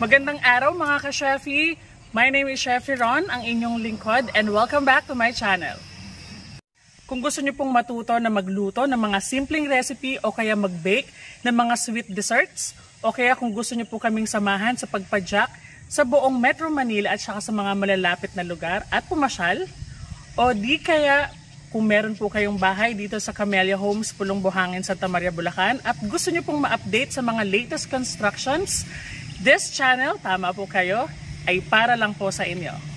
Magandang araw mga ka-Chefy! My name is Chefy Ron, ang inyong lingkod, and welcome back to my channel. Kung gusto niyo pong matuto na magluto ng mga simpleng recipe o kaya mag-bake ng mga sweet desserts, o kaya kung gusto niyo po kaming samahan sa pagpadyak sa buong Metro Manila at saka sa mga malalapit na lugar at pumasyal, o di kaya kung meron po kayong bahay dito sa Camellia Homes, Pulong Buhangin, Santa Maria, Bulacan, at gusto niyo pong ma-update sa mga latest constructions, this channel, tama po kayo, ay para lang po sa inyo.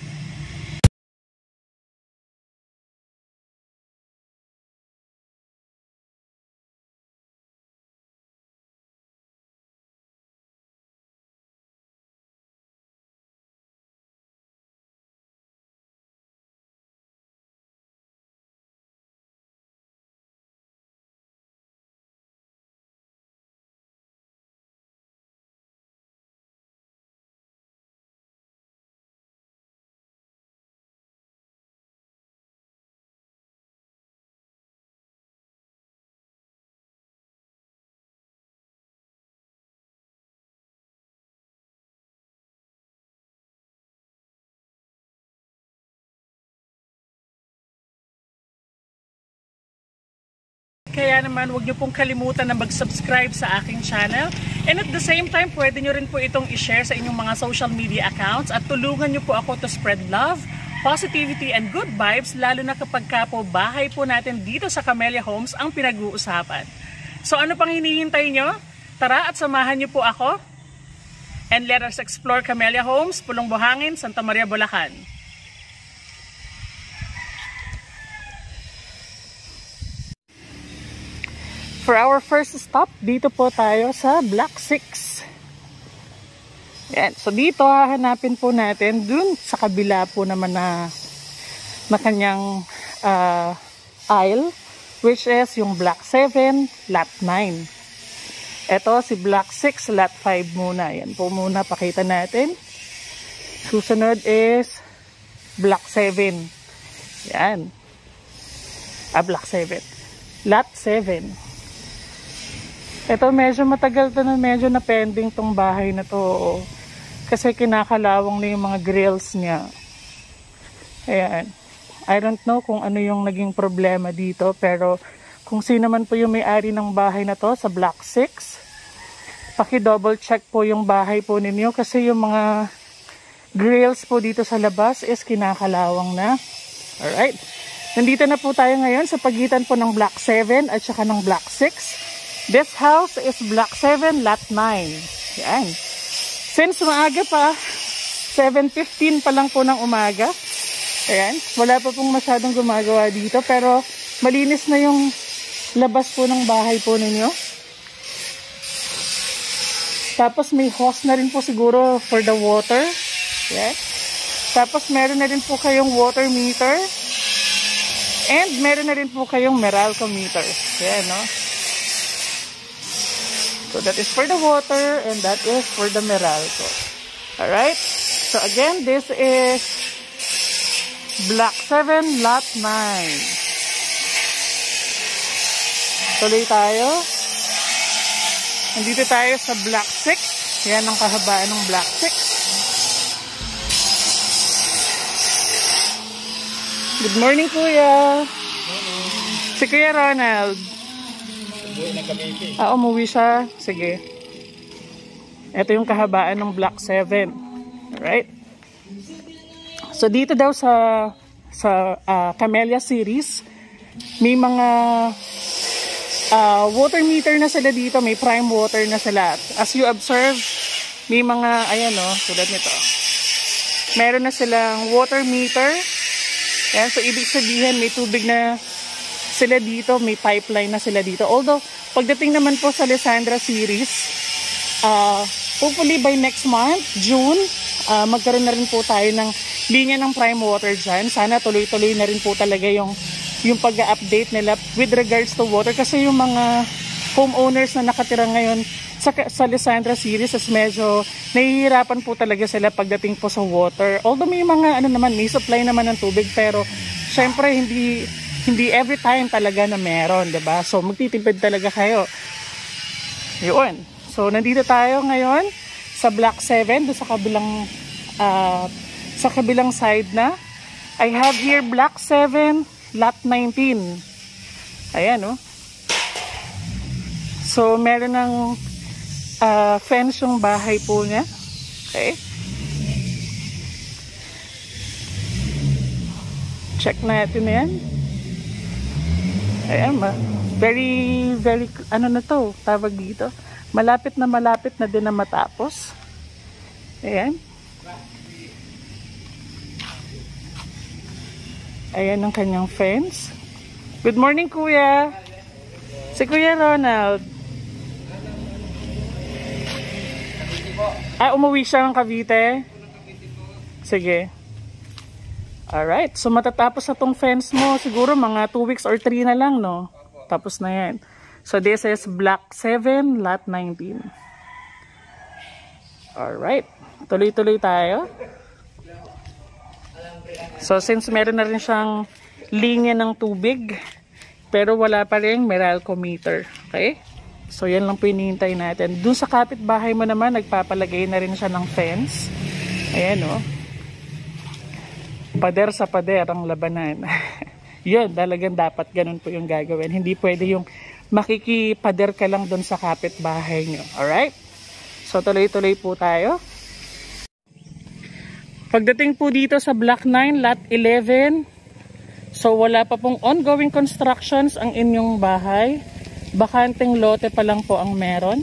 Kaya naman, huwag niyo pong kalimutan na mag-subscribe sa aking channel. And at the same time, pwede niyo rin po itong i-share sa inyong mga social media accounts at tulungan niyo po ako to spread love, positivity, and good vibes, lalo na kapag ka po bahay po natin dito sa Camellia Homes ang pinag-uusapan. So ano pang hinihintay niyo? Tara at samahan niyo po ako. And let us explore Camellia Homes, Pulong Buhangin, Santa Maria, Bulacan. For our first stop, dito po tayo sa Block 6. Yan. So dito hahanapin po natin dun sa kabila po naman na kanyang aisle, which is yung Block 7, Lot 9. Ito si Block 6, Lot 5 muna. Yan po muna pakita natin. Susunod is Block 7. Yan. Block 7. Lot 7. Ito medyo matagal to na medyo na pending tong bahay na to. Kasi kinakalawang na yung mga grills niya. Ayan. I don't know kung ano yung naging problema dito. Pero kung sino man po yung may-ari ng bahay na to sa Block 6, paki-double check po yung bahay po ninyo. Kasi yung mga grills po dito sa labas is kinakalawang na. Alright. Nandito na po tayo ngayon sa pagitan po ng Block 7 at saka ng Block 6. This house is Block 7, Lot 9. Yan. Since maaga pa, 7:15 pa lang po ng umaga. Ayan. Wala pa pong masyadong gumagawa dito. Pero malinis na yung labas po ng bahay po ninyo. Tapos may hose na rin po siguro for the water. Yan. Tapos meron na rin po kayong water meter. And meron na rin po kayong Meralco meter. Yan, no? So that is for the water and that is for the Meralco. Alright? So again, this is Block 7, Lot 9. Tuloy tayo. Nandito tayo sa Block 6. Yan ang kahabaan ng Block 6. Good morning, Kuya. Si Kuya Ronald. Umuwi siya. Sige. Ito yung kahabaan ng Block 7. Alright. So dito daw sa Camellia series, may mga water meter na sila dito. May prime water na sila. As you observe, may mga, ayan o, tulad nito. Meron na silang water meter. Ayan, so ibig sabihin may tubig na sila dito, may pipeline na sila dito. Although, pagdating naman po sa Lisandra series, hopefully by next month, June, magkaroon na rin po tayo ng linya ng prime water dyan. Sana tuloy-tuloy na rin po talaga yung pag-update nila with regards to water. Kasi yung mga homeowners na nakatira ngayon sa Lisandra series is medyo nahihirapan po talaga sila pagdating po sa water. Although may mga may supply naman ng tubig, pero syempre hindi every time talaga na meron, 'di ba? So magtitipid talaga kayo. 'Yun. So nandito tayo ngayon sa block 7, doon sa kabilang side na. I have here block 7, lot 19. Ayan, oh. So, meron ng fence yung bahay po niya. Okay. Check natin yan. Ayan, very, ano na to, tawag dito. Malapit na din na matapos. Ayan. Ayan ang kanyang fence. Good morning, Kuya. Si Kuya Ronald. Umuwi siya ng Cavite? Sige. Alright. So, matatapos na tong fence mo. Siguro mga 2 weeks or 3 na lang, no? Tapos na yan. So, this is block 7, lot 19. Alright. Tuloy-tuloy tayo. So, since meron na rin siyang linya ng tubig, pero wala pa rin Meralco meter. Okay? So, yan lang po hinihintay natin. Doon sa kapitbahay mo naman, nagpapalagay na rin siya ng fence. Ayan, oh. Pader sa pader ang labanan. Yun, talagang dapat ganun po yung gagawin. Hindi pwede yung makikipader ka lang doon sa kapitbahay nyo. Alright? So, tuloy-tuloy po tayo. Pagdating po dito sa block 9, lot 11, so wala pa pong ongoing constructions ang inyong bahay. Bakanteng lote pa lang po ang meron.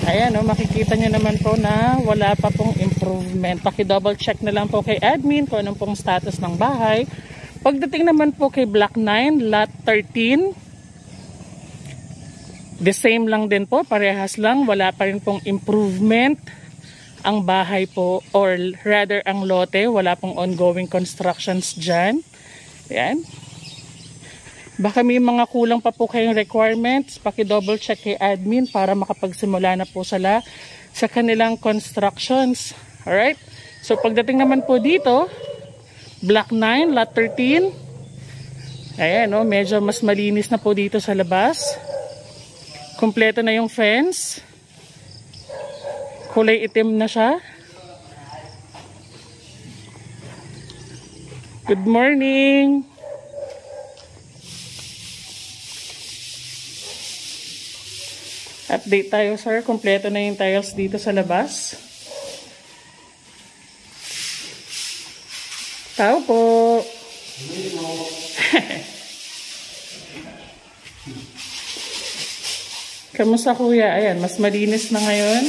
Ayan, oh, makikita nyo naman po na wala pa pong improvement. Paki-double check na lang po kay admin kung anong pong status ng bahay. Pagdating naman po kay block 9, lot 13, the same lang din po, parehas lang. Wala pa rin pong improvement ang bahay po, or rather ang lote. Wala pong ongoing constructions dyan. Ayan. Baka may mga kulang pa po kayong requirements, paki-double check kay admin para makapagsimula na po sila sa kanilang constructions. Alright? So, pagdating naman po dito, block 9, lot 13. Ayan, no? Medyo mas malinis na po dito sa labas. Kompleto na yung fence. Kulay itim na siya. Good morning! Update tayo, sir. Kompleto na yung tiles dito sa labas. Tao po! Kamusta, kuya? Ayan, mas malinis na ngayon.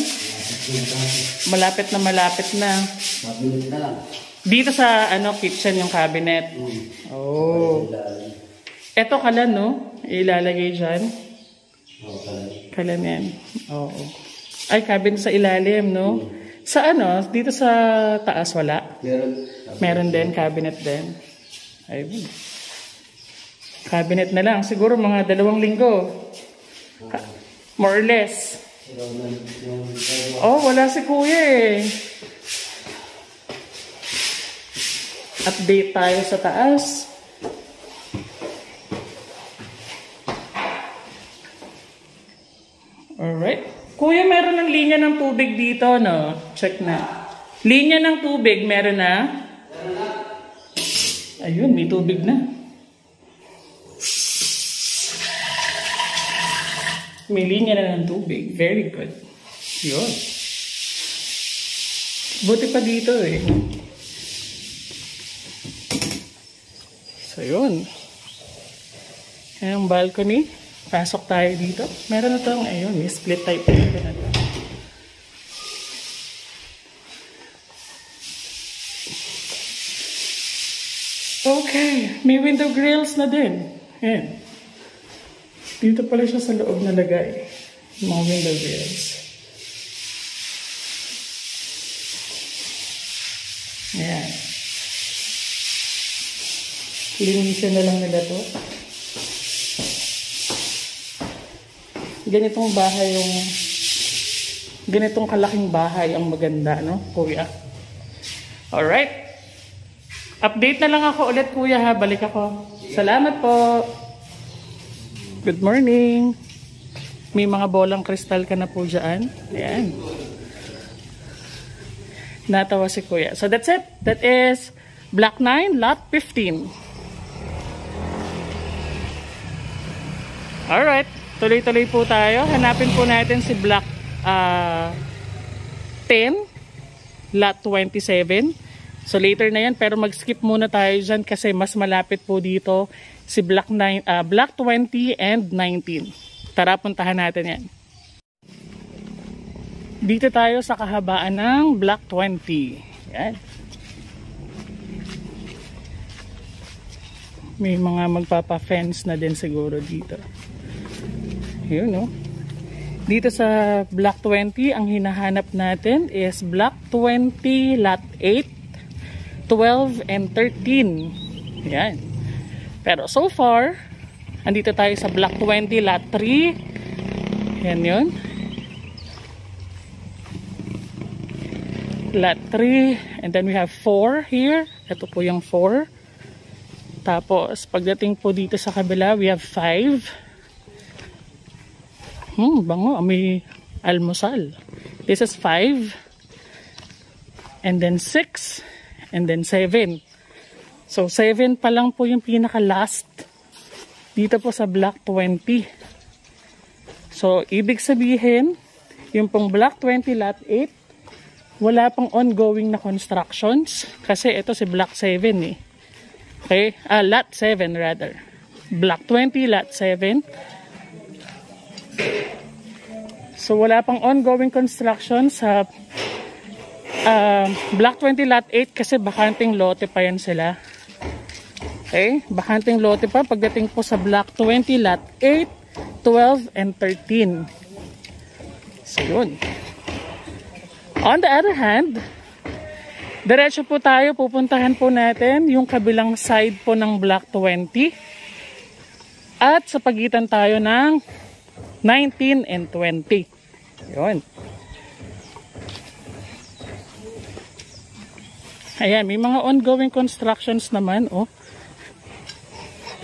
Malapit na. Dito sa kitchen yung cabinet. Oh. Eto kalan, no? Ilalagay dyan. Kalan yan. Oo. Ay, cabinet sa ilalim, no? Sa dito sa taas wala? Meron din, cabinet din. Ayun. Cabinet na lang. Siguro mga 2 linggo. More or less. Oh, wala si kuya eh. Update tayo sa taas. Alright. Kuya, meron ng linya ng tubig dito, no? Check na. Linya ng tubig, meron na? Ayun, may tubig na. May linya na ng tubig. Very good. Yun. Buti pa dito eh. So, yun. Ayan ang balcony. Pasok tayo dito. Meron na itong, ayun, may split type na ito. Okay. May window grills na din. Ayan. Dito pala siya sa loob na lagay. Mga window grills. Ayan. Linisin na lang nila to. Ganitong bahay yung ganitong kalaking bahay ang maganda, no, kuya? Alright. Update na lang ako ulit, kuya, ha? Balik ako. Salamat po. Good morning. May mga bolang kristal ka na po dyan. Ayan. Natawa si Kuya. So that's it. That is Block 9, Lot 15. Alright. Tuloy-tuloy po tayo. Hanapin po natin si Block 10, Lot 27. So later na yan, pero mag-skip muna tayo dyan kasi mas malapit po dito si Block 20 and 19. Tara, puntahan natin yan. Dito tayo sa kahabaan ng Block 20. Yan. May mga magpapa-fence na din siguro dito. Yun, no? Dito sa Block 20, ang hinahanap natin is Block 20, Lot 8, 12, and 13. Yan. Pero so far, andito tayo sa Block 20, Lot 3. Yan yun. Lot 3. And then we have 4 here. Ito po yung 4. Tapos, pagdating po dito sa kabila, we have 5. Bango. May almusal. This is 5. And then 6. And then 7. So 7 pa lang po yung pinaka-last dito po sa Block 20. So ibig sabihin, yung pong Block 20 Lot 8, wala pang ongoing na constructions. Kasi ito si Block 7 eh. Okay? Lot 7 rather. Block 20 Lot 7. So wala pang ongoing construction sa Block 20 Lot 8 kasi bakanting lote pa yan sila. Okay? Bakanting lote pa pagdating po sa Block 20 Lot 8, 12, and 13. So yun. On the other hand, diretso po tayo, pupuntahan po natin yung kabilang side po ng Block 20. At sa pagitan tayo ng 19 and 20. Yun. Ayan, may mga ongoing constructions naman, oh.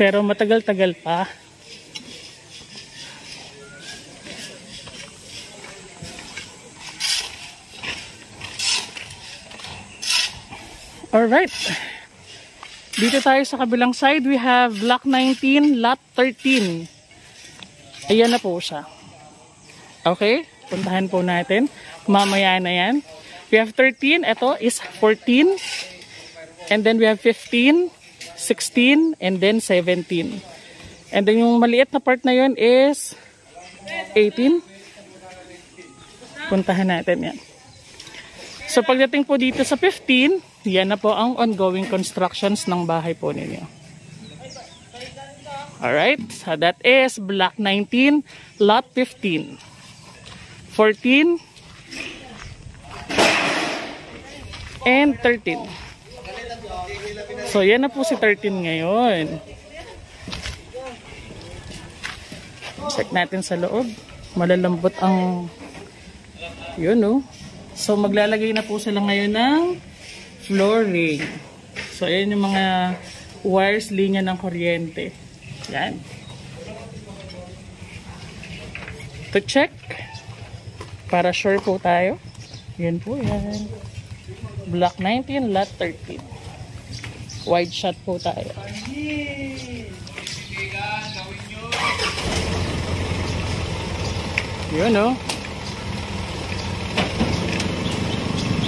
Pero matagal-tagal pa. Alright. Dito tayo sa kabilang side, we have Block 19, Lot 13. Ayan na po siya. Okay, puntahan po natin. Mamaya na yan. We have 13, ito is 14, and then we have 15, 16, and then 17. And then yung maliit na part na yun is 18. Puntahan natin yan. So pagdating po dito sa 15, yan na po ang ongoing constructions ng bahay po ninyo. Alright, so that is Block 19, Lot 15, 14, and 13. So yan na po si 13 ngayon. Check natin sa loob. Malalambot ang yun, no? So maglalagay na po sila ngayon ng flooring. So ayan yung mga wires, linya ng kuryente. Yan. To check, para sure po tayo. Yan po yan. Block 19, Lot 13. Wide shot po tayo. Yun, no?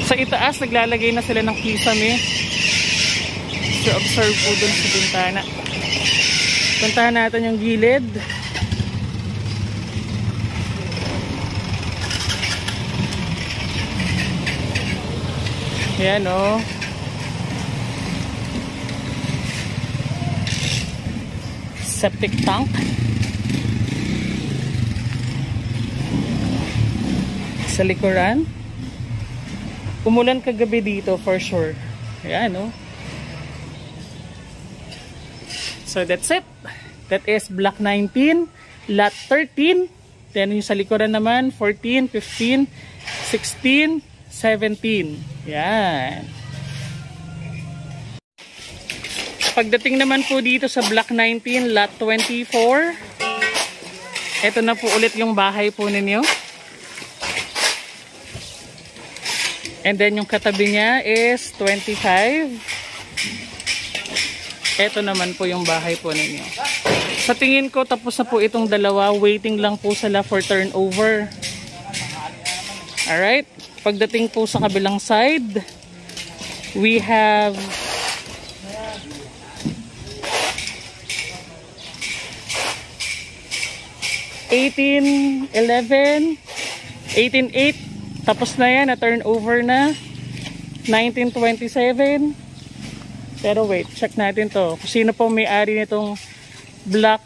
Sa itaas, naglalagay na sila ng kisame. So, observe po dun sa bintana. Puntahan natin yung gilid. Yan, oh. Septic tank. Sa likuran. Umulan kagabi dito for sure. Yan, oh. So that's it. That is Block 19, Lot 13. Then yung sa likuran naman, 14, 15, 16, 17. Yan. Pagdating naman po dito sa Block 19, Lot 24. Ito na po ulit yung bahay po ninyo. And then yung katabi niya is 25. Ito naman po yung bahay po ninyo. Sa tingin ko tapos na po itong dalawa. Waiting lang po sila for turnover. Alright. Pagdating po sa kabilang side, we have $18,11, $18,800. Tapos na yan, na turnover na. $19,27. Pero wait, check natin to. Kung sino po may-ari nitong block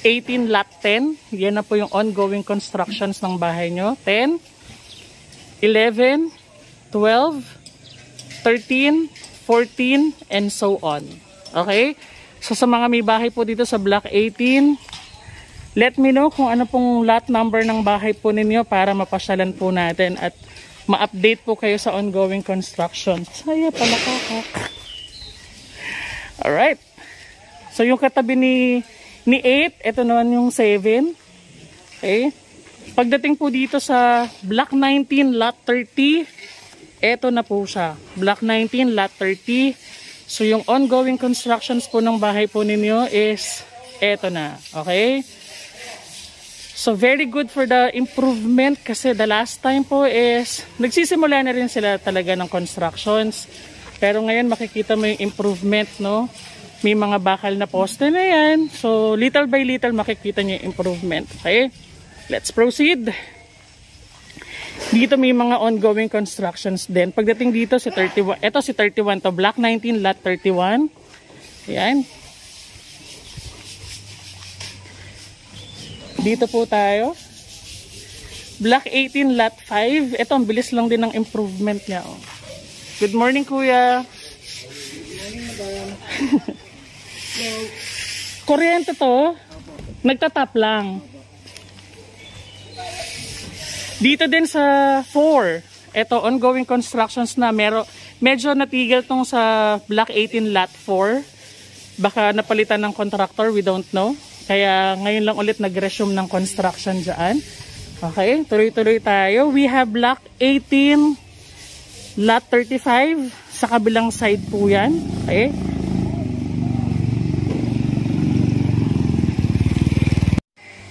18 lot 10. Yan na po yung ongoing constructions ng bahay nyo. 10, 11, 12, 13, 14, and so on. Okay? So sa mga may bahay po dito sa block 18, let me know kung ano pong lot number ng bahay po ninyo para mapasyalan po natin at ma-update po kayo sa ongoing construction. Saya pala kakak. Alright. So yung katabi ni 8, ito naman yung 7. Okay. Pagdating po dito sa block 19 lot 30, ito na po siya. Block 19 lot 30. So yung ongoing constructions po ng bahay po ninyo is ito na. Okay. So very good for the improvement kasi the last time po is nagsisimula na rin sila talaga ng constructions. Pero ngayon makikita mo yung improvement, no? May mga bakal na poste na yan. So little by little makikita nyo yung improvement. Okay? Let's proceed. Dito may mga ongoing constructions din. Pagdating dito si 31, ito si 31 to, block 19 lot 31. Ayan. Dito po tayo. Block 18 lot 5. Ito ang bilis lang din ng improvement niya. Oh. Good morning, kuya. Good morning, madam. Kuryente to. Nagtatap lang. Dito din sa 4. Ito, ongoing constructions na. Medyo natigil tong sa block 18 lot 4. Baka napalitan ng contractor, we don't know. Kaya ngayon lang ulit nag-resume ng construction dyan. Okay, tuloy-tuloy tayo. We have block 18 lot 35. Sa kabilang side po yan. Okay.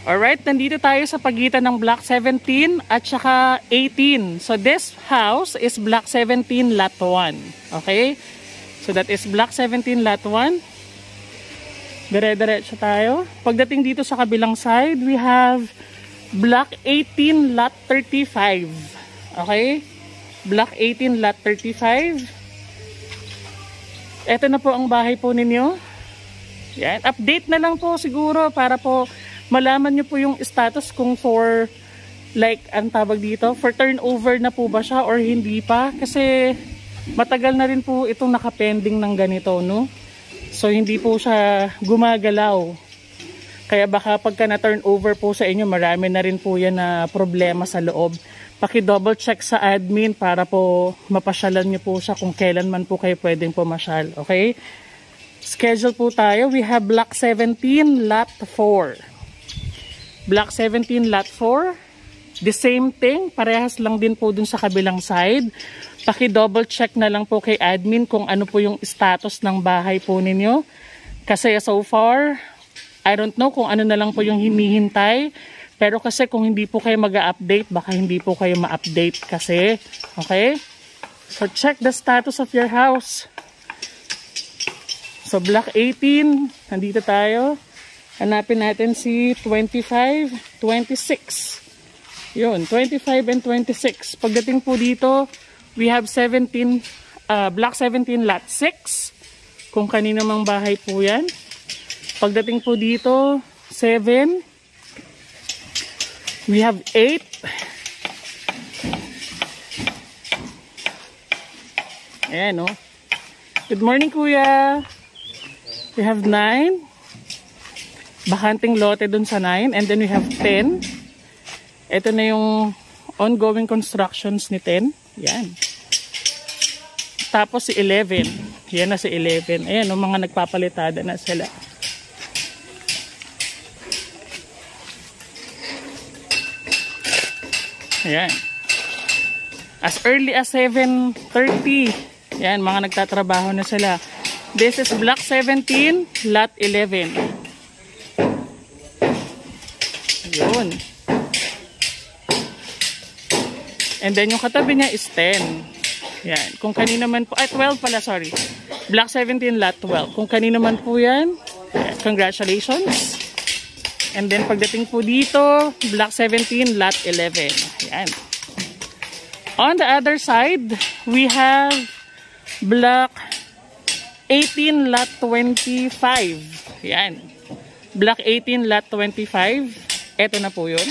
Alright, nandito tayo sa pagitan ng block 17 at saka 18. So this house is block 17 lot 1. Okay? So that is block 17 lot 1. Dire-diretso tayo. Pagdating dito sa kabilang side, we have block 18 lot 35. Okay? Block 18 lot 35. Ito na po ang bahay po ninyo. Yan. Update na lang po siguro para po malaman nyo po yung status kung for like, ang tawag dito, for turnover na po ba siya or hindi pa. Kasi matagal na rin po itong nakapending ng ganito, no? So hindi po siya gumagalaw. Kaya baka pagka na-turnover po sa inyo, marami na rin po yan na problema sa loob. Paki-double check sa admin para po mapasyalan nyo po siya kung kailan man po kayo pwedeng pumasyal. Okay? Schedule po tayo. We have block 17 lot 4. Block 17 lot 4. The same thing. Parehas lang din po dun sa kabilang side. Paki-double check na lang po kay admin kung ano po yung status ng bahay po ninyo. Kasi so far, I don't know kung ano na lang po yung hinihintay. Pero kasi kung hindi po kayo mag-update, baka hindi po kayo ma-update kasi. Okay? So check the status of your house. So block 18, nandito tayo. Hanapin natin si 25, 26. Yun, 25 and 26. Pagdating po dito, we have 17, block 17 lot 6. Kung kanino mang bahay po yan. Pagdating po dito, 7. We have 8. Ayan, oh. Good morning, kuya. We have 9. Bakanting lote dun sa 9. And then we have 10. Ito na yung ongoing constructions ni 10. Yan. Tapos si 11. Yan na si 11. Ayan, yung mga nagpapalitada na sila. Ayan. As early as 7:30. Yan, mga nagtatrabaho na sila. This is Block 17, Lot 11. Yun. And then yung katabi niya is 10. Yan. Kung kanina man po, 12 pala, sorry. Block 17, Lot 12. Kung kanina man po yan, congratulations. And then pagdating po dito, Block 17, Lot 11. Yan. On the other side, we have Block 18, Lot 25. Yan. Block 18, Lot 25. Ito na po yun.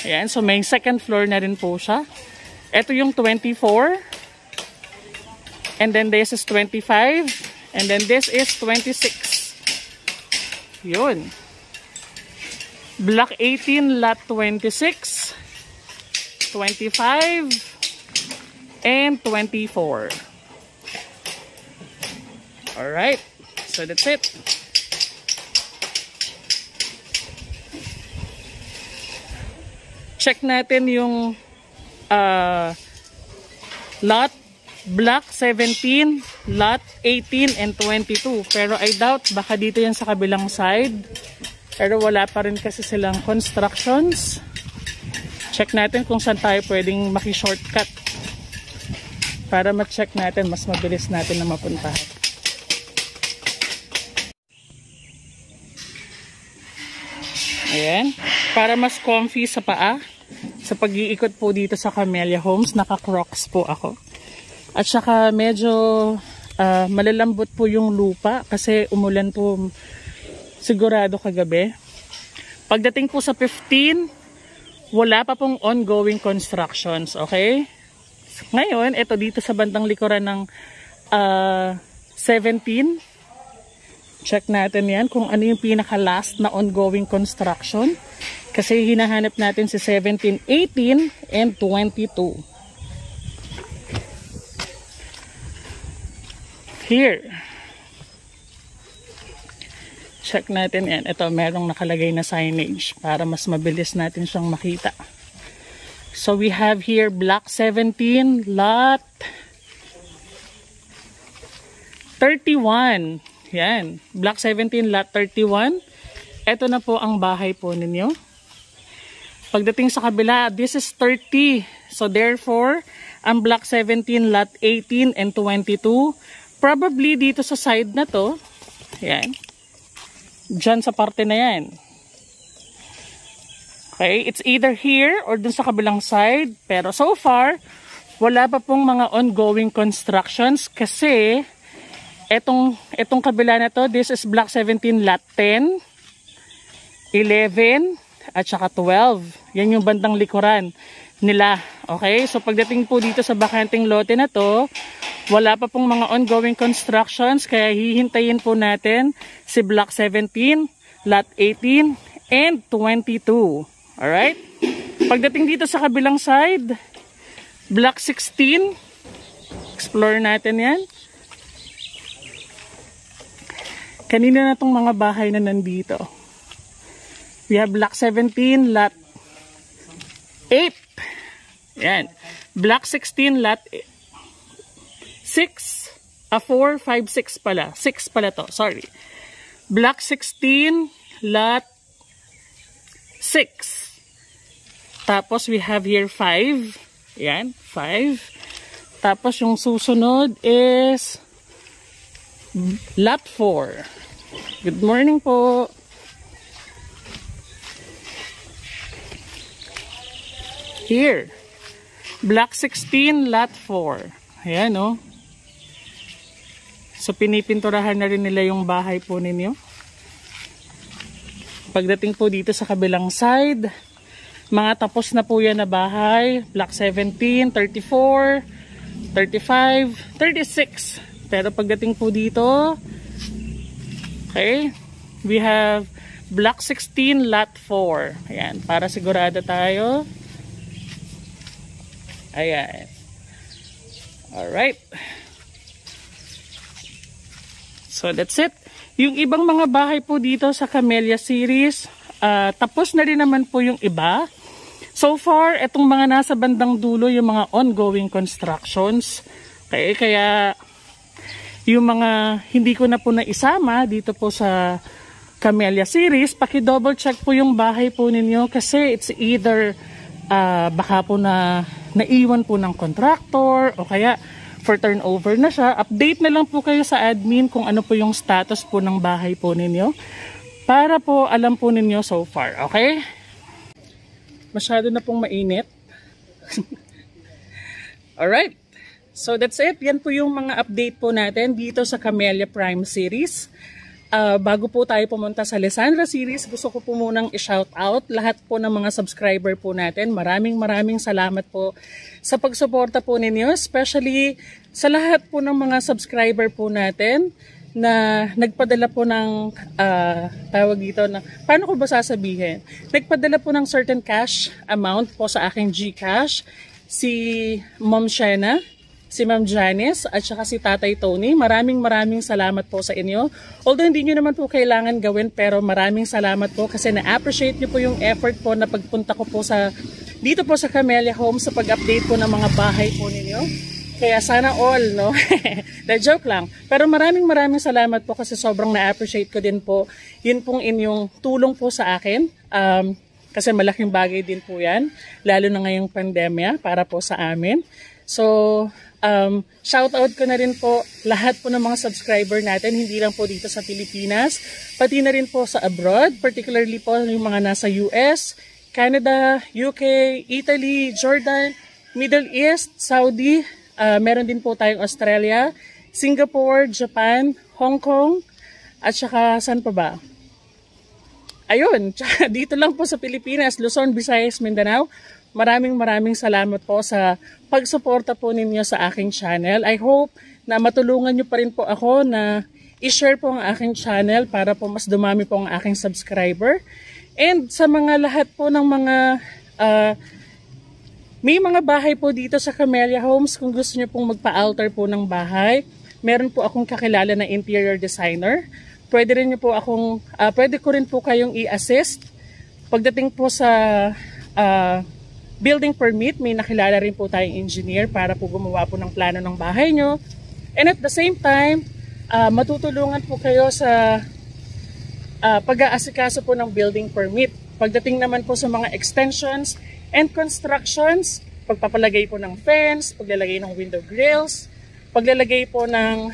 Ayan. So, may second floor na rin po siya. Ito yung 24. And then this is 25. And then this is 26. Yun. Block 18, Lot 26. 25. And 24. Alright. So, that's it. Check natin yung lot, block 17, lot 18 and 22. Pero I doubt baka dito yan sa kabilang side. Pero wala pa rin kasi silang constructions. Check natin kung saan tayo pwedeng maki-shortcut. Para ma-check natin, mas mabilis natin na mapuntahan. Ayan. Para mas comfy sa paa. Sa pag-iikot po dito sa Camellia Homes, naka-crocs po ako. At saka medyo malalambot po yung lupa kasi umulan po sigurado kagabi. Pagdating po sa 15, wala pa pong ongoing constructions, okay? Ngayon, ito dito sa bandang likuran ng 17. Check natin yan kung ano yung pinaka-last na ongoing construction. Kasi hinahanap natin si 17, 18, and 22. Here. Check natin yan. Ito, merong nakalagay na signage para mas mabilis natin siyang makita. So, we have here Block 17, Lot 31. Yan. Block 17, Lot 31. Ito na po ang bahay po ninyo. Pagdating sa kabila, this is 30. So, therefore, ang Block 17, Lot 18 and 22, probably dito sa side na to, yan, dyan sa parte na yan. Okay, it's either here or dun sa kabilang side. Pero so far, wala pa pong mga ongoing constructions kasi etong kabila na to, this is Block 17, Lot 10, 11, at saka 12. Yan yung bandang likuran nila. Okay? So pagdating po dito sa bakanting lote na to, wala pa pong mga ongoing constructions. Kaya hihintayin po natin si Block 17, Lot 18, and 22. Alright? Pagdating dito sa kabilang side, Block 16. Explore natin yan. Kanina na tong mga bahay na nandito. We have Block 17, Lot 8. Yan. Block 16, Lot 6. 4, 5, 6 pala. 6 pala to. Sorry. Block 16, Lot 6. Tapos we have here 5. Yan. 5. Tapos yung susunod is Lot 4. Good morning po. Here, Block 16, Lot 4. Ayan, oh. So, pinipinturahan na rin nila yung bahay po ninyo. Pagdating po dito sa kabilang side, mga tapos na po yan na bahay. Block 17, 34, 35, 36. Pero pagdating po dito, okay, we have Block 16, Lot 4. Ayan, para sigurado tayo. Ayan. Alright. So, that's it. Yung ibang mga bahay po dito sa Camellia series, tapos na rin naman po yung iba. So far, itong mga nasa bandang dulo, yung mga ongoing constructions. Kaya yung mga hindi ko na po naisama dito po sa Camellia series, paki-double check po yung bahay po ninyo kasi it's either baka po na naiwan po ng contractor o kaya for turnover na siya. Update na lang po kayo sa admin kung ano po yung status po ng bahay po ninyo para po alam po ninyo so far, okay? Masyado na pong mainit. Alright. So that's it. Yan po yung mga update po natin dito sa Camellia Prime series. Bago po tayo pumunta sa Lysandra series, gusto ko po munang i-shout out lahat po ng mga subscriber po natin. Maraming salamat po sa pagsuporta po ninyo, especially sa lahat po ng mga subscriber po natin na nagpadala po ng tawag dito na, paano ko ba sasabihin? Nagpadala po ng certain cash amount po sa aking GCash, si Ma'am Shena, si Ma'am Janice, at saka si Tatay Tony. Maraming salamat po sa inyo. Although hindi nyo naman po kailangan gawin, pero maraming salamat po kasi na-appreciate nyo po yung effort po na pagpunta ko po sa dito po sa Camellia Homes sa pag-update po ng mga bahay po ninyo. Kaya sana all, no? Na joke lang. Pero maraming salamat po kasi sobrang na-appreciate ko din po. Yun pong inyong tulong po sa akin. Kasi malaking bagay din po yan. Lalo na ngayong pandemya para po sa amin. So, shout out ko na rin po lahat po ng mga subscriber natin. Hindi lang po dito sa Pilipinas. Pati na rin po sa abroad. Particularly po yung mga nasa US, Canada, UK, Italy, Jordan, Middle East, Saudi. Meron din po tayong Australia, Singapore, Japan, Hong Kong, at saka saan pa ba? Ayun, dito lang po sa Pilipinas, Luzon, Visayas, Mindanao. Maraming salamat po sa pagsuporta po ninyo sa aking channel. I hope na matulungan nyo pa rin po ako na i-share po ang aking channel para po mas dumami po ang aking subscriber. And sa mga lahat po ng mga may mga bahay po dito sa Camellia Homes, kung gusto nyo pong magpa-alter po ng bahay, meron po akong kakilala na interior designer. Pwede ko rin po kayong i-assist. Pagdating po sa building permit, may nakilala rin po tayong engineer para po gumawa po ng plano ng bahay nyo. And at the same time, matutulungan po kayo sa pag-aasikaso po ng building permit. Pagdating naman po sa mga extensions and constructions, pagpapalagay po ng fence, paglalagay ng window grills, paglalagay po ng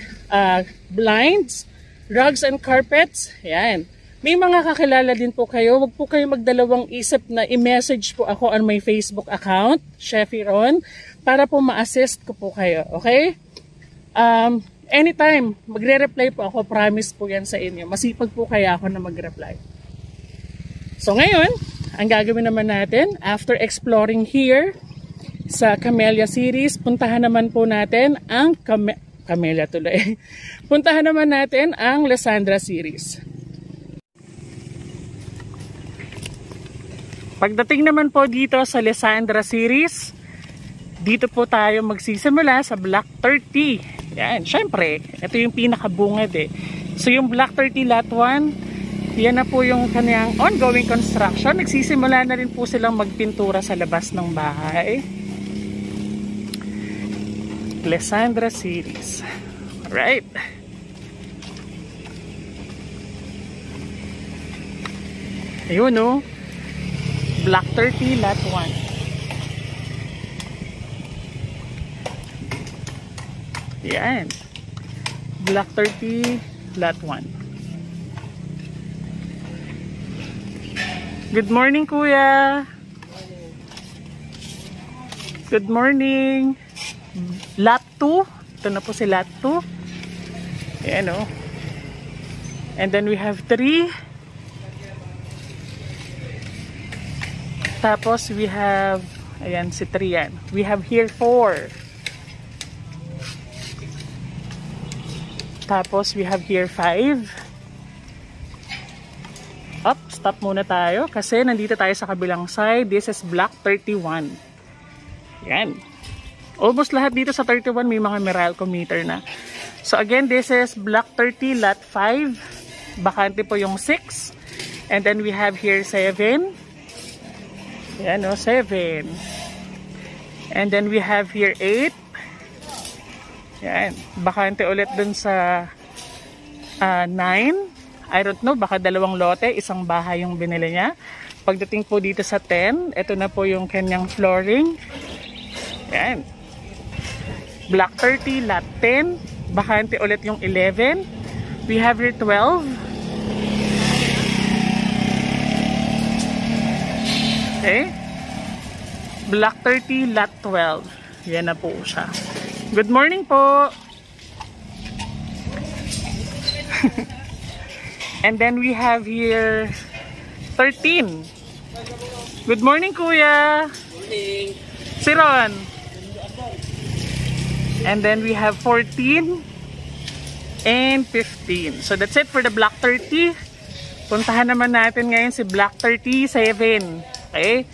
blinds, rugs and carpets, yan. May mga kakilala din po kayo, wag po kayo magdalawang isip na i-message po ako on my Facebook account, Chefy Ron, para po ma-assist ko po kayo, okay? Anytime, magre-reply po ako, promise po yan sa inyo. Masipag po kaya ako na mag-reply. So ngayon, ang gagawin naman natin, after exploring here sa Camellia series, puntahan naman po natin ang Camellia tuloy. Puntahan naman natin ang Lysandra series. Pagdating naman po dito sa Lysandra series, dito po tayo magsisimula sa Block 30. Yan, syempre, ito yung pinakabungad eh. So yung Block 30 Lot 1, yan na po yung kanyang ongoing construction. Nagsisimula na rin po silang magpintura sa labas ng bahay. Lysandra series. Alright. Ayun o. Block 30 Lot 1. Yan. Block 30 Lot 1. Good morning, Kuya. Good morning. Lot 2. Ito na po si Lot 2. Ayan o. And then we have 3. Tapos we have, ayan si 3 yan. We have here 4. Tapos we have here 5. Up, stop muna tayo kasi nandito tayo sa kabilang side. This is Block 31. Yan. Almost lahat dito sa 31 may mga Meralco meter na. So again, this is Block 30 Lot 5. Bakante po yung 6. And then we have here 7. Ayan o, 7. And then we have here 8. Ayan. Bakante ulit dun sa 9. I don't know, baka dalawang lote, isang bahay yung binili niya. Pagdating po dito sa 10, ito na po yung kanyang flooring. Ayan. Block 30, lot 10. Bakante ulit yung 11. We have here 12. Okay. Block 30, lot 12. Yan na po siya. Good morning po. And then we have here 13. Good morning, Kuya. Morning. Si Ron. And then we have 14 and 15. So that's it for the block 30. Puntahan naman natin ngayon si block 37. Okay?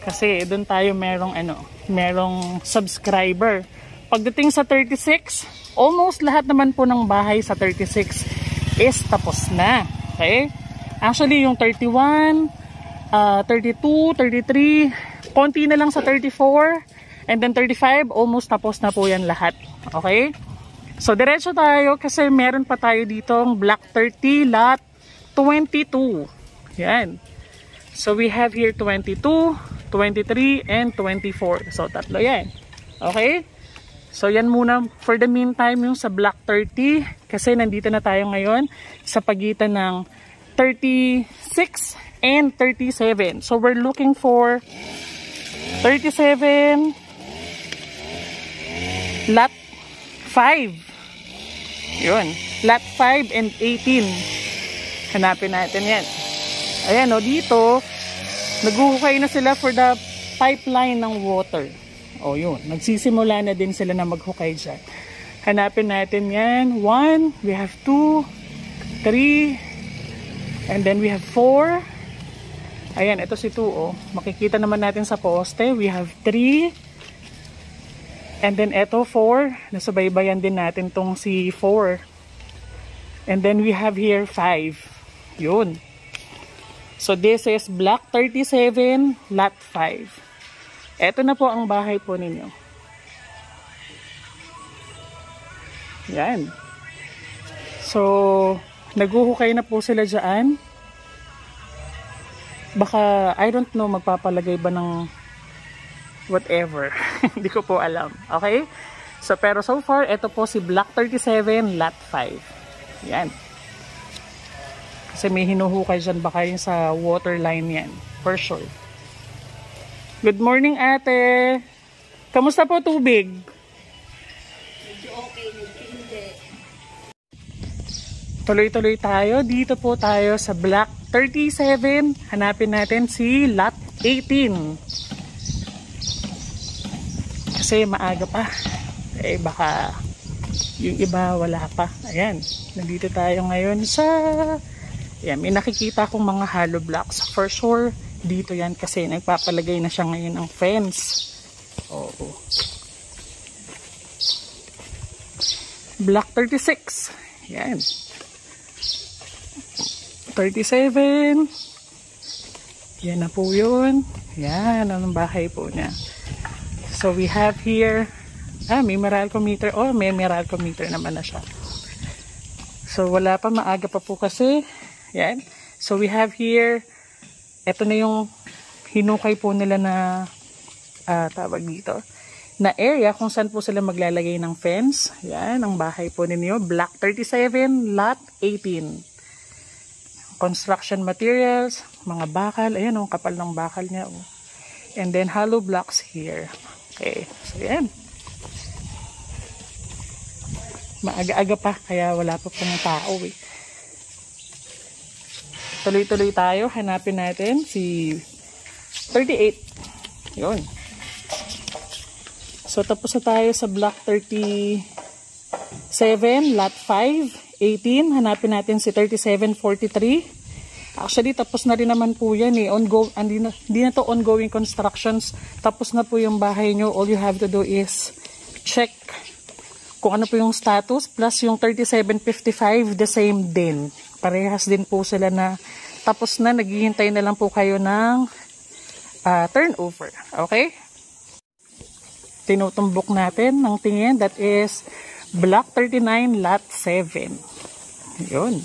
Kasi doon tayo merong subscriber. Pagdating sa 36, almost lahat naman po ng bahay sa 36 is tapos na. Okay? Actually, yung 31, 32, 33, konti na lang sa 34. And then 35, almost tapos na po yan lahat. Okay? So, diretso tayo kasi meron pa tayo ditong block 30, lot 22. Yan. So, we have here 22, 23, and 24. So, tatlo yan. Okay? So, yan muna for the meantime yung sa block 30. Kasi nandito na tayo ngayon sa pagitan ng 36 and 37. So, we're looking for 37, lot 5. Yun. Lot 5 and 18. Hanapin natin yan. Ayan o, dito, naghuhukay na sila for the pipeline ng water. O yun, nagsisimula na din sila na maghukay dyan. Hanapin natin yan. 1, we have 2, 3, and then we have 4. Ayan, ito si 2 o. Makikita naman natin sa poste. We have 3. And then eto 4, nasubaybayan din natin tong si 4. And then we have here 5. Yun. So this is block 37, lot 5. Eto na po ang bahay po ninyo. Yan. So, naghuhukay na po sila dyan. Baka, I don't know, magpapalagay ba ng whatever. Hindi ko po alam. Okay? So, pero so far, ito po si block 37, lot 5. Yan. Kasi may hinuhukay dyan baka yung sa water line yan. For sure. Good morning, ate. Kamusta po tubig? Medyo okay, medyo hindi. Tuloy-tuloy tayo. Dito po tayo sa block 37. Hanapin natin si lot 18. Kasi maaga pa. Eh baka yung iba wala pa. Ayan. Nandito tayo ngayon sa... Ayan, may nakikita akong mga hollow blocks. For sure, dito yan kasi nagpapalagay na siya ngayon ng fence. Oo. Block 36. Ayan. 37. Yan na po yun. Yan, ang bahay po niya. So we have here, may Meralco meter. Oh, may Meralco meter naman na siya. So wala pa, maaga pa po kasi. Yan. So we have here, eto na yung hinukay po nila na tawag dito, na area kung saan po sila maglalagay ng fence. Yan, ang bahay po ninyo. Block 37, lot 18. Construction materials, mga bakal. Ayan, ang kapal ng bakal niya. Oh. And then hollow blocks here. Okay, so yan. Maaga-aga pa, kaya wala pa pong tao eh. Tuloy-tuloy tayo, hanapin natin si 38. Yun. So tapos na tayo sa block 37, lot 5, 18. Hanapin natin si 3743. Actually, tapos na rin naman po yan eh. Hindi na to ongoing constructions. Tapos na po yung bahay nyo. All you have to do is check kung ano po yung status. Plus yung 3755, the same din. Parehas din po sila na tapos na. Naghihintay na lang po kayo ng turnover. Okay? Tinutumbok natin ng tingin. That is Block 39, Lot 7. Yun.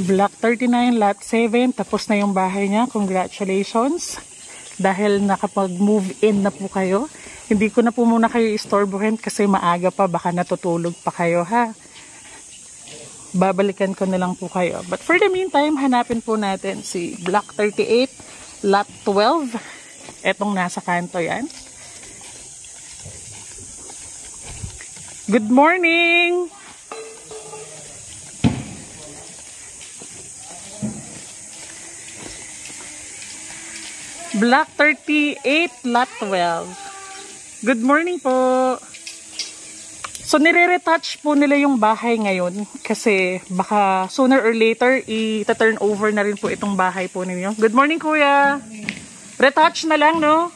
Block 39, Lot 7. Tapos na yung bahay niya. Congratulations. Dahil nakapag-move in na po kayo. Hindi ko na po muna kayo istorbohin kasi maaga pa. Baka natutulog pa kayo, ha? Babalikan ko na lang po kayo. But for the meantime, hanapin po natin si Block 38, Lot 12. Etong nasa kanto yan. Good morning! Block 38, Lot 12. Good morning po! So, nire-retouch po nila yung bahay ngayon kasi baka sooner or later i-turn over na rin po itong bahay po ninyo. Good morning, kuya! Retouch na lang, no?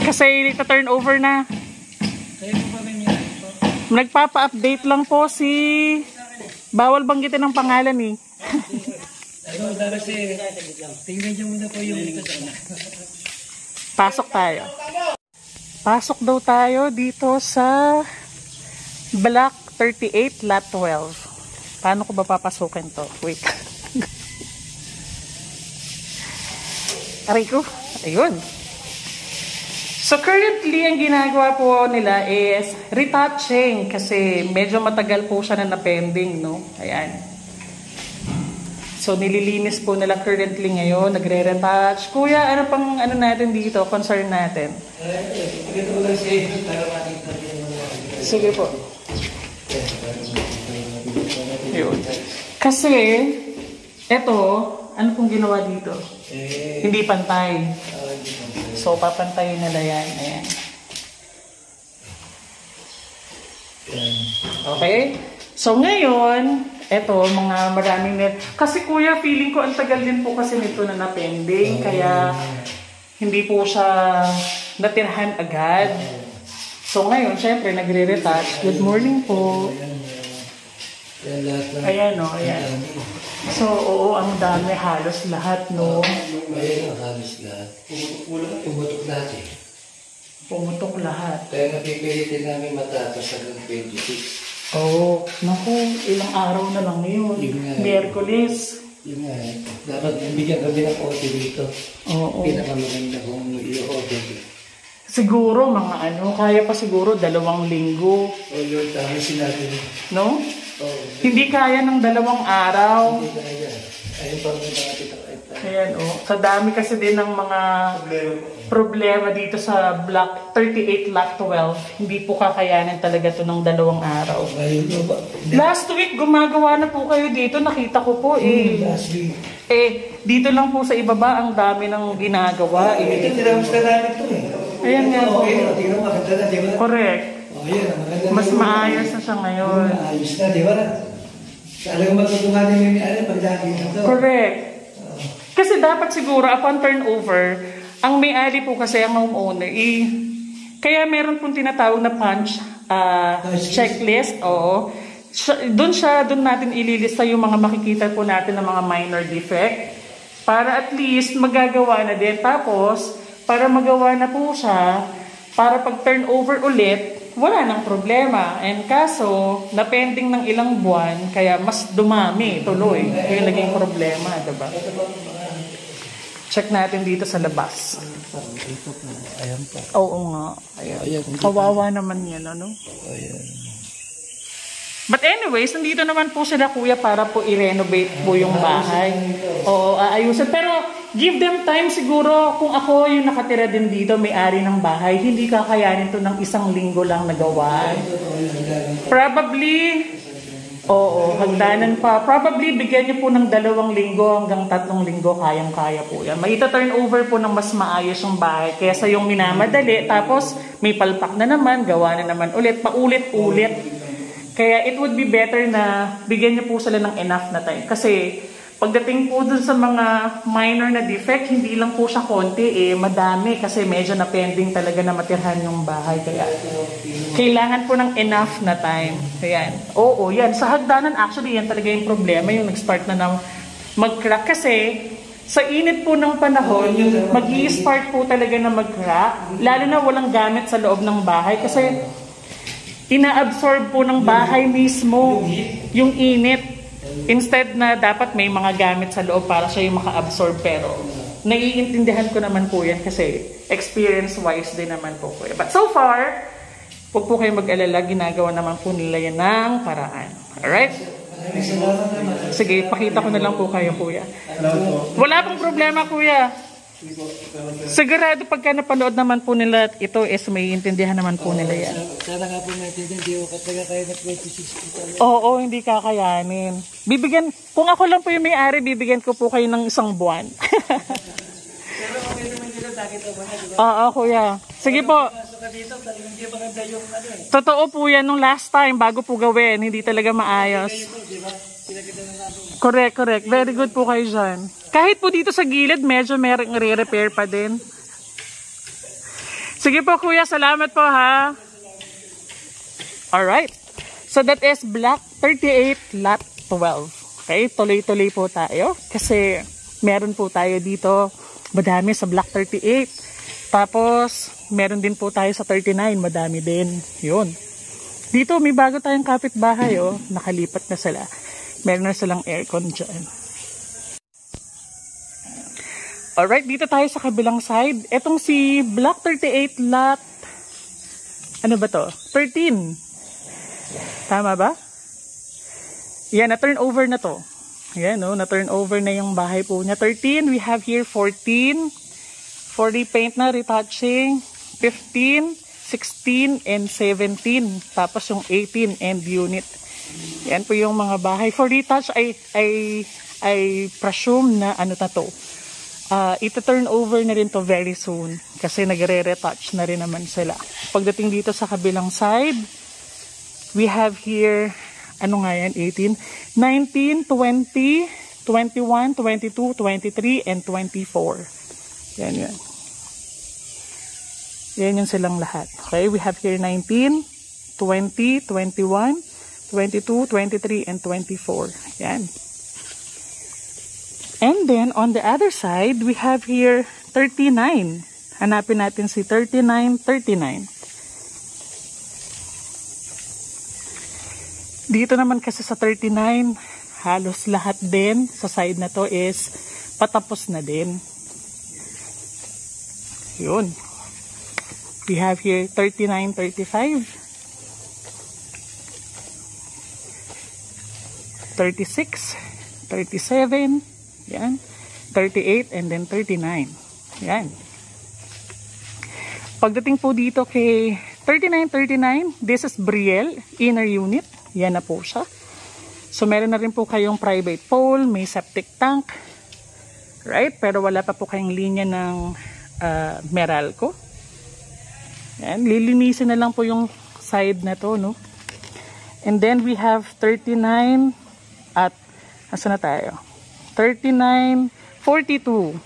Kasi i-turn over na. Nagpapa-update lang po si... Bawal banggitin ng pangalan eh. Tingnan niyo muna po yung Pasok tayo. Pasok daw tayo dito sa Block 38, Lot 12. Paano ko ba papasukin to? Wait. Aray ko. Ayun. So currently, ang ginagawa po nila is retouching kasi medyo matagal po siya na napending, no? Ayan. So nililinis po nila currently ngayon, nagre-retouch. Kuya, ano pang ano natin dito, concern natin? Sige po. Yun. Kasi, eto, ano pong ginawa dito? Hindi pantay. So, papantayin nila yan. Ayan. Okay? So, ngayon, eto, mga maraming net. Kasi kuya, feeling ko ang tagal din po kasi nito na napending. Kaya, hindi po siya natirhan agad. So, ngayon, syempre, nagre-retouch. Good morning po. Ayan, no? Ayan. So, oo, ang dami. Halos lahat, no? Ayan, halos lahat. Pumutok lahat eh. Pumutok lahat. Kaya napipilitin namin matapos hanggang 26. Oo. Naku, ilang araw na lang yun. Miyerkules. Yun nga eh. Dapat bigyan kami ng order dito. Oo. Pinakamaganda kung i-order. Siguro, mga ano, kaya pa siguro 2 linggo. O yun, tama sinabi. No? Oo. Hindi kaya ng 2 araw. Hindi kaya. Ayun pa rin mga tita. Ayan, oh. Sa dami kasi din ng mga problema dito sa Block 38, Lot 12. Hindi po kakayanin talaga to ng 2 araw. Last week, gumagawa na po kayo dito. Nakita ko po eh. Last week. Eh, dito lang po sa ibaba, ang dami ng ginagawa eh. Ito, tinapos na namin ito eh. Ayan nga po. Tingnan mo, maganda na, di ba? Correct. O, yan, maganda na. Mas maayos na siya ngayon. Maayos na, di ba? Talagang matutungan yung may-ari pagdagi nito. Correct. Kasi dapat siguro, upon turnover, ang may-ari po kasi ang homeowner, kaya meron pong tinatawag na punch checklist. Oo. Doon natin ililista yung mga makikita po natin ng mga minor defect. Para at least magagawa na din. Tapos, para magawa na po siya, para pag turnover ulit, wala nang problema. And kaso, napending ng ilang buwan, kaya mas dumami tuloy. Yung naging problema, diba? Check natin dito sa labas. Ayan pa. Oo nga. Ayan. Kawawa naman yan, ano? Ayan. But anyways, nandito naman po sila kuya para po i-renovate po yung bahay. Oo, aayusin. Pero give them time siguro. Kung ako yung nakatira din dito, may-ari ng bahay, hindi kakayanin to ng 1 linggo lang nagawa. Probably, oo, hagdanan pa. Probably, bigyan niyo po ng 2 linggo hanggang 3 linggo, kayang-kaya po yan. May ita-turn over po ng mas maayos yung bahay kaysa yung minamadali. Tapos, may palpak na naman, gawa na naman ulit, paulit-ulit. Kaya it would be better na bigyan niyo po sila ng enough na time. Kasi pagdating po dun sa mga minor na defect, hindi lang po siya konti, madami. Kasi medyo na-pending talaga na matirhan yung bahay. Kaya kailangan po ng enough na time. Ayan. Oo, yan. Sa hagdanan, actually, yan talaga yung problema. Yung nag-start na mag-crack kasi sa init po ng panahon, mag-i-start po talaga na mag-crack, lalo na walang gamit sa loob ng bahay kasi ina-absorb po ng bahay mismo yung init. Instead na dapat may mga gamit sa loob para siya yung maka-absorb, pero naiintindihan ko naman po yan kasi experience-wise din naman po ko. But so far, huwag po kayo mag-alala, ginagawa naman po nila yan ng paraan. Alright? Sige, pakita ko na lang po kayo, kuya. Wala pong problema, kuya. Sigurado pagka napanood naman po nila ito is may intindihan naman po nila yan. Sana nga po maintindihan, hindi ko kapag kaya na 26. Oo, hindi kakayanin. Bibigyan, kung ako lang po yung may-ari, bibigyan ko po kayo ng 1 buwan. Pero okay naman dito, takit ako na, diba? Oo, kuya. Sige po. Dito, talagang hindi maganda yung ano eh. Totoo po yan nung last time bago po gawin. Hindi talaga maayos. Correct, correct. Very good po kayo dyan. Kahit po dito sa gilid, medyo merong re-repair pa din. Sige po kuya, salamat po ha. Alright. So that is Block 38, Lot 12. Okay, tuloy-tuloy po tayo. Kasi meron po tayo dito, madami sa Block 38. Tapos, meron din po tayo sa 39, madami din. Yun. Dito, may bago tayong kapitbahay, oh. Nakalipat na sila. Meron na silang aircon dyan. Alright, dito tayo sa kabilang side. Etong si Block 38 Lot, ano ba to? 13. Tama ba? Yan, na-turnover na to. Yan, oh, na-turnover na yung bahay po niya. 13, we have here 14. 40 paint na, retouching. 15, 16, and 17. Tapos yung 18 and unit. Yan po yung mga bahay. For retouch, I presume na ano na to. Ito-turn over na rin to very soon. Kasi nagre-retouch na rin naman sila. Pagdating dito sa kabilang side, we have here, ano nga yan, 18, 19, 20, 21, 22, 23, and 24. Yan yan. Yan yung silang lahat. Okay, we have here 19, 20, 21, 22, 23, and 24. Yan. And then, on the other side, we have here 39. Hanapin natin si 39, 39. Dito naman kasi sa 39, halos lahat din sa side na to is patapos na din. Yun. We have here 39, 35, 36, 37, yan, 38, and then 39. Yan. Pagdating po dito kay 39, 39, this is Brielle, inner unit. Yan na po siya. So, meron na rin po kayong private pool, may septic tank. Right? Pero wala pa po kayong linya ng Meralco. Yan, lilinisin na lang po yung side na to, no? And then we have 39 at, asa na tayo? 39, 42.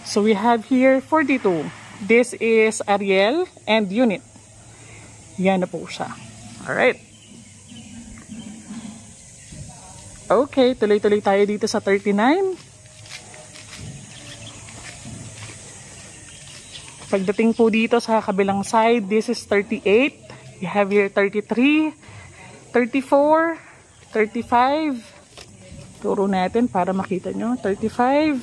So we have here 42. This is Ariel and unit. Yan na po siya. Alright. Okay, tuloy-tuloy tayo dito sa 39. Pagdating po dito sa kabilang side, this is 38. We have here 33, 34, 35. Turo natin para makita nyo. 35,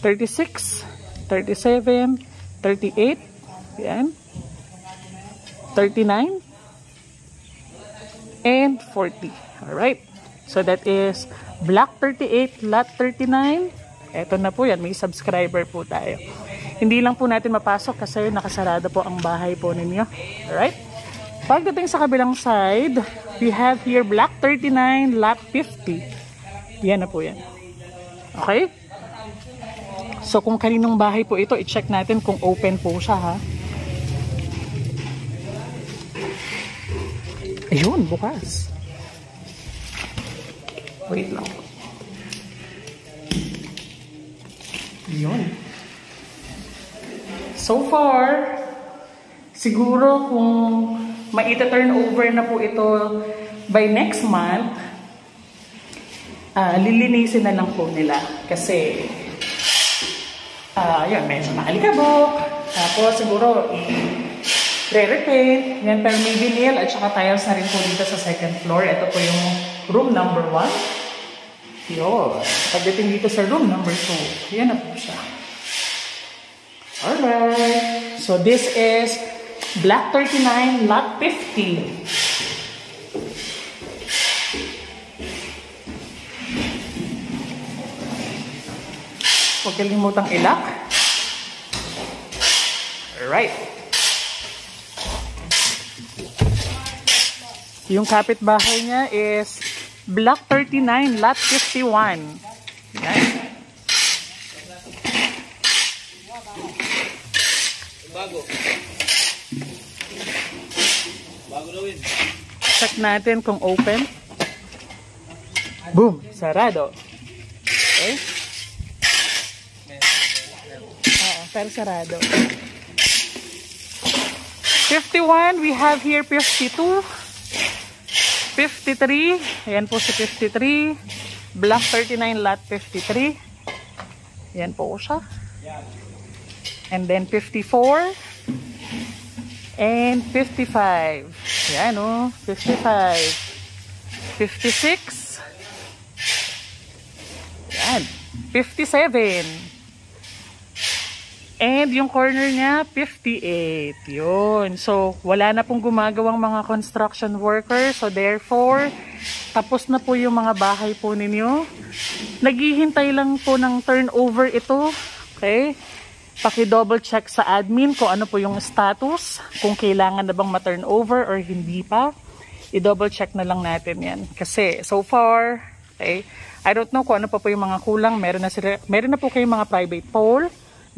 36, 37, 38. Yan. 39. And 40. Alright. So that is Block 38, Lot 39. Eto na po yan. May subscriber po tayo. Hindi lang po natin mapasok kasi nakasarado po ang bahay po ninyo. Alright? Pagdating sa kabilang side, we have here Block 39, Lot 50. Yan na po yan. Okay? So kung kaninong bahay po ito, i-check natin kung open po siya, ha? Ayun, bukas. Wait lang. Ayun. So far, siguro kung maita-turn over na po ito by next month, lilinisin na lang po nila. Kasi, yun, medyo maalikabok. Tapos siguro, re-repaint. Yan, pero may vinyl at saka tiles na rin po dito sa second floor. Ito po yung room number 1. Yun. Pagdating dito sa room number 2, yan na po siya. Alright. So, this is Block 39, Lot 50. Huwag kalimutang ilak. Alright. Yung kapitbahay niya is Block 39, Lot 51. Yan. Check natin kung open. Boom! Sarado. Okay. Pero sarado. 51, we have here 52. 53. Ayan po si 53. Block 39, Lot 53. Ayan po siya. And then 54. And 55. Ayan o. 55. 56. Ayan. 57. And yung corner niya, 58. Yun. So, wala na pong gumagawang mga construction workers. So, therefore, tapos na po yung mga bahay po ninyo. Naghihintay lang po ng turnover ito. Okay? Paki-double check sa admin kung ano po yung status. Kung kailangan na bang ma-turnover or hindi pa. I-double check na lang natin yan. Kasi, so far, okay, I don't know kung ano pa po yung mga kulang. Meron na po kayong mga private pole.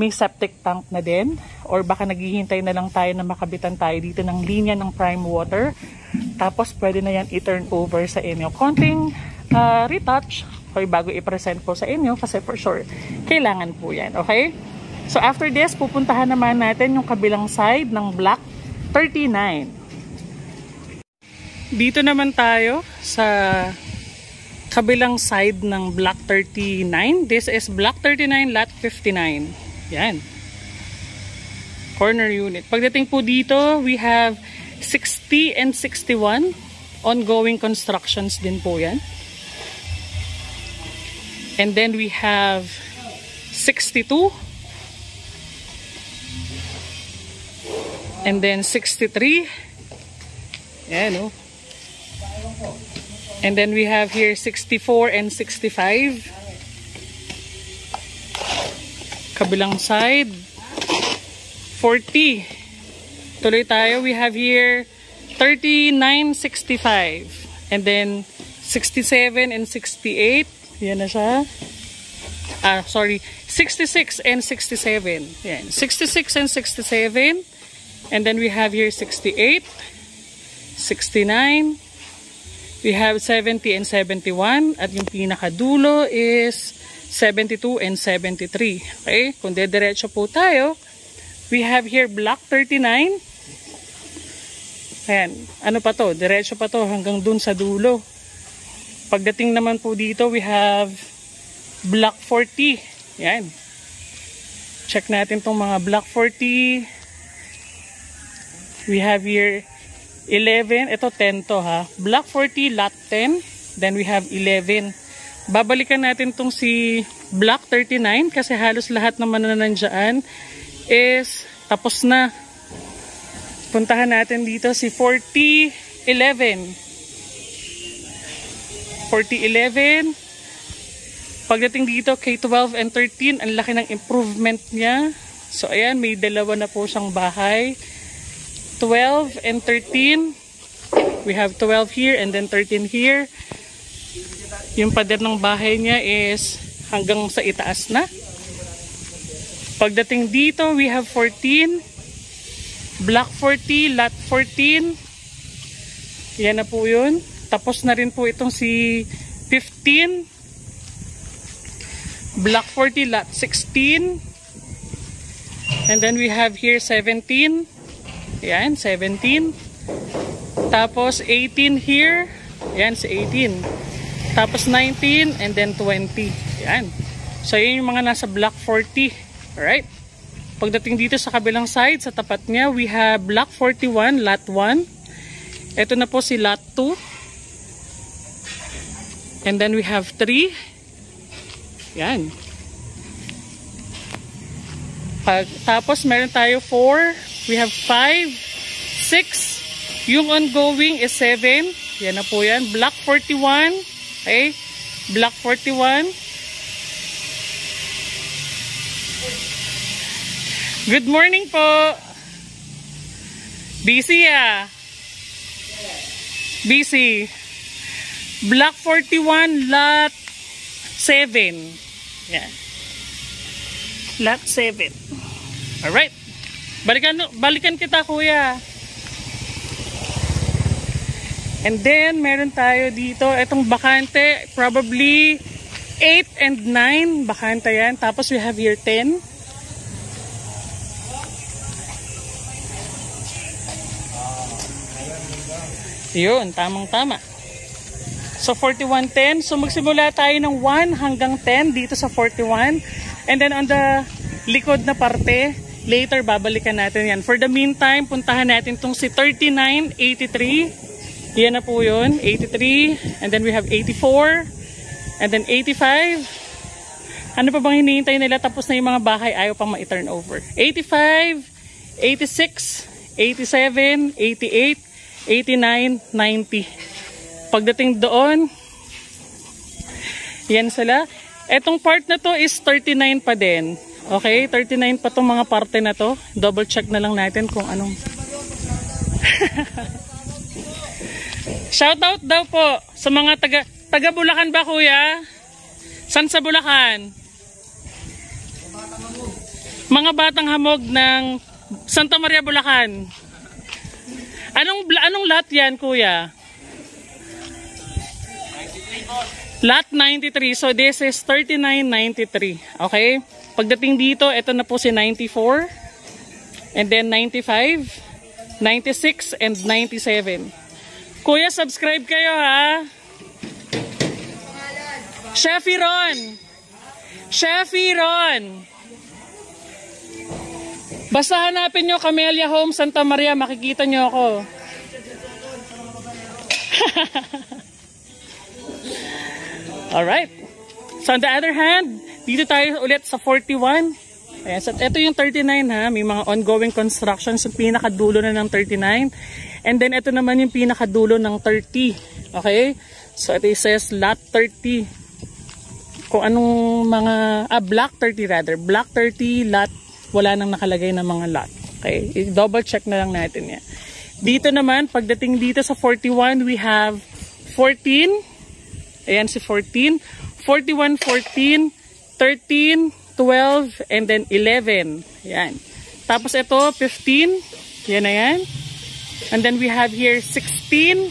May septic tank na din, or baka naghihintay na lang tayo na makabitan tayo dito ng linya ng prime water, tapos pwede na yan i-turn over sa inyo. Konting retouch or bago i-present po sa inyo kasi for sure kailangan po yan. Okay, so after this pupuntahan naman natin yung kabilang side ng Block 39. Dito naman tayo sa kabilang side ng Block 39. This is Block 39, Lot 59. Yan. Corner unit. Pagdating po dito, we have 60 and 61. Ongoing constructions din po yan. And then we have 62. And then 63. Yan, oh. And then we have here 64 and 65. Kabilang side 40. Tuloy tayo. We have here 39, 65. And then 67 and 68. Yan na siya. Sorry. 66 and 67. Yan. 66 and 67. And then we have here 68. 69. We have 70 and 71. At yung pinakadulo is 72 and 73. Okay? Kung dediretso po tayo, we have here Block 39. Ayan. Ano pa to? Diretso pa to hanggang dun sa dulo. Pagdating naman po dito, we have Block 40. Ayan. Check natin tong mga Block 40. We have here 11. Ito 10 to ha. Block 40, Lot 10. Then we have 11. Babalikan natin tong si Block 39 kasi halos lahat naman na nandiyan is tapos na. Puntahan natin dito si 4011. 4011. Pagdating dito kay 12 and 13, ang laki ng improvement niya. So ayan, may dalawa na po siyang bahay. 12 and 13. We have 12 here and then 13 here. Yung pader ng bahay niya is hanggang sa itaas na. Pagdating dito, we have 14. Block 40, Lot 14. Yan na po yun. Tapos na rin po itong si 15. Block 40, Lot 16. And then we have here 17. Yan, 17. Tapos 18 here. Yan, si 18. Tapos 19 and then 20. Yan. So yun yung mga nasa block 40. Alright. Pagdating dito sa kabilang side, sa tapat niya, we have block 41, lot 1. Ito na po si lot 2. And then we have 3. Yan. Tapos meron tayo 4. We have 5, 6. Yung ongoing is 7. Yan na po yan. Block 41. Okay. Block 41. Good morning po. Busy ah. Busy. Block 41, lot 7. Yan. Lot 7. Alright. Balikan kita, kuya. And then, meron tayo dito. Itong bakante, probably 8 and 9. Bakante yan. Tapos we have here 10. Yun, tamang-tama. So, 41-10. So, magsimula tayo ng 1 hanggang 10 dito sa 41. And then, on the likod na parte, later, babalikan natin yan. For the meantime, puntahan natin itong si 3983. Yan na po yun. 83. And then, we have 84. And then, 85. Ano pa bang hinihintay nila? Tapos na yung mga bahay, ayaw pang ma-turn over. 85, 86, 87, 88, 89, 90. Pagdating doon, yan sila. Etong part na to is 39 pa din. Okay, 39 pa tong mga parte na to. Double check na lang natin kung anong... Shoutout daw po sa mga taga Bulacan ba, kuya? San sa Bulacan? Mga batang hamog ng Santa Maria, Bulacan. Anong lot yan, kuya? Lot 93. So this is 3993. Okay? Pagdating dito, ito na po si 94. And then 95, 96, and 97. Kuya, subscribe kayo ha. Chefy Ron. Chefy Ron. Basta hanapin nyo Camellia Home Santa Maria, makikita nyo ako. Alright. So on the other hand, dito tayo ulit sa 41. Ayan, so ito yung 39 ha. May mga ongoing construction sa pinakadulo na ng 39. And then ito naman yung pinakadulo ng 30. Okay? So it says lot 30. Kung anong mga, block 30 rather. Block 30, lot, wala nang nakalagay na mga lot. Okay? I-double check na lang natin yan. Dito naman, pagdating dito sa 41, we have 14. Ayan si 14. 41, 14, 13, 12, and then 11. Ayan. Tapos ito, 15. Yan na yan. And then we have here 16,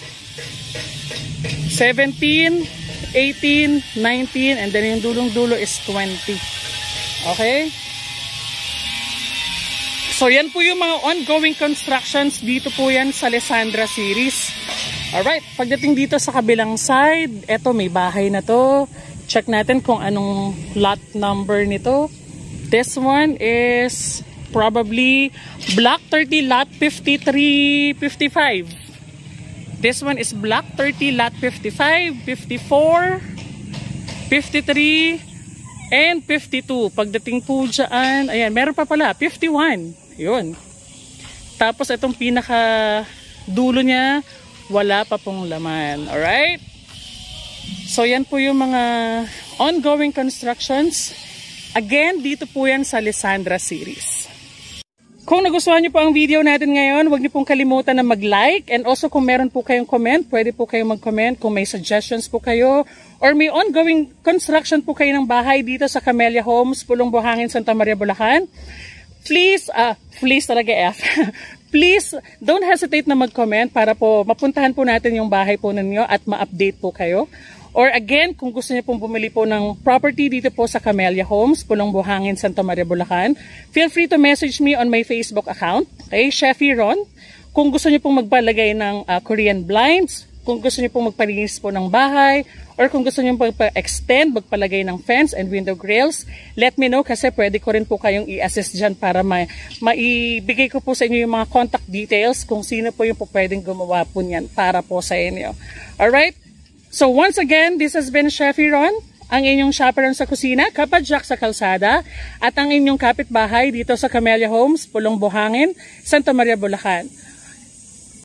17, 18, 19, and then yung dulong-dulo is 20. Okay? So yan po yung mga ongoing constructions dito po yan sa Alessandra series. Alright, pagdating dito sa kabilang side, eto may bahay na to. Check natin kung anong lot number nito. This one is probably block 30 lot 53, 55. This one is block 30 lot 55, 54, 53, and 52. Pagdating po dyan, ayan, meron pa pala, 51. Yun. Tapos itong pinaka dulo niya, wala pa pong laman. Alright? So yan po yung mga ongoing constructions. Again, dito po yan sa Alessandra series. Kung nagustuhan niyo po ang video natin ngayon, huwag niyo pong kalimutan na mag-like. And also kung meron po kayong comment, pwede po kayong mag-comment. Kung may suggestions po kayo or may ongoing construction po kayo ng bahay dito sa Camellia Homes, Pulong Buhangin, Santa Maria, Bulacan. Please talaga F. Please don't hesitate na mag-comment para po mapuntahan po natin yung bahay po ninyo at ma-update po kayo. Or again, kung gusto niyo pong bumili po ng property dito po sa Camellia Homes, Pulong Buhangin, Santa Maria, Bulacan, feel free to message me on my Facebook account, okay, Chefy Ron. Kung gusto niyo pong magpalagay ng Korean blinds, kung gusto niyo pong magpalinis po ng bahay, or kung gusto niyo pong extend, magpalagay ng fence and window grills, let me know kasi pwede ko rin po kayong i-assist dyan para maibigay ko po sa inyo yung mga contact details kung sino po yung po pwedeng gumawa po niyan para po sa inyo. Alright? So once again, this has been Chefy Ron, ang inyong chaperon sa kusina, kapadyak sa kalsada, at ang inyong kapitbahay dito sa Camellia Homes, Pulong Buhangin, Santa Maria, Bulacan.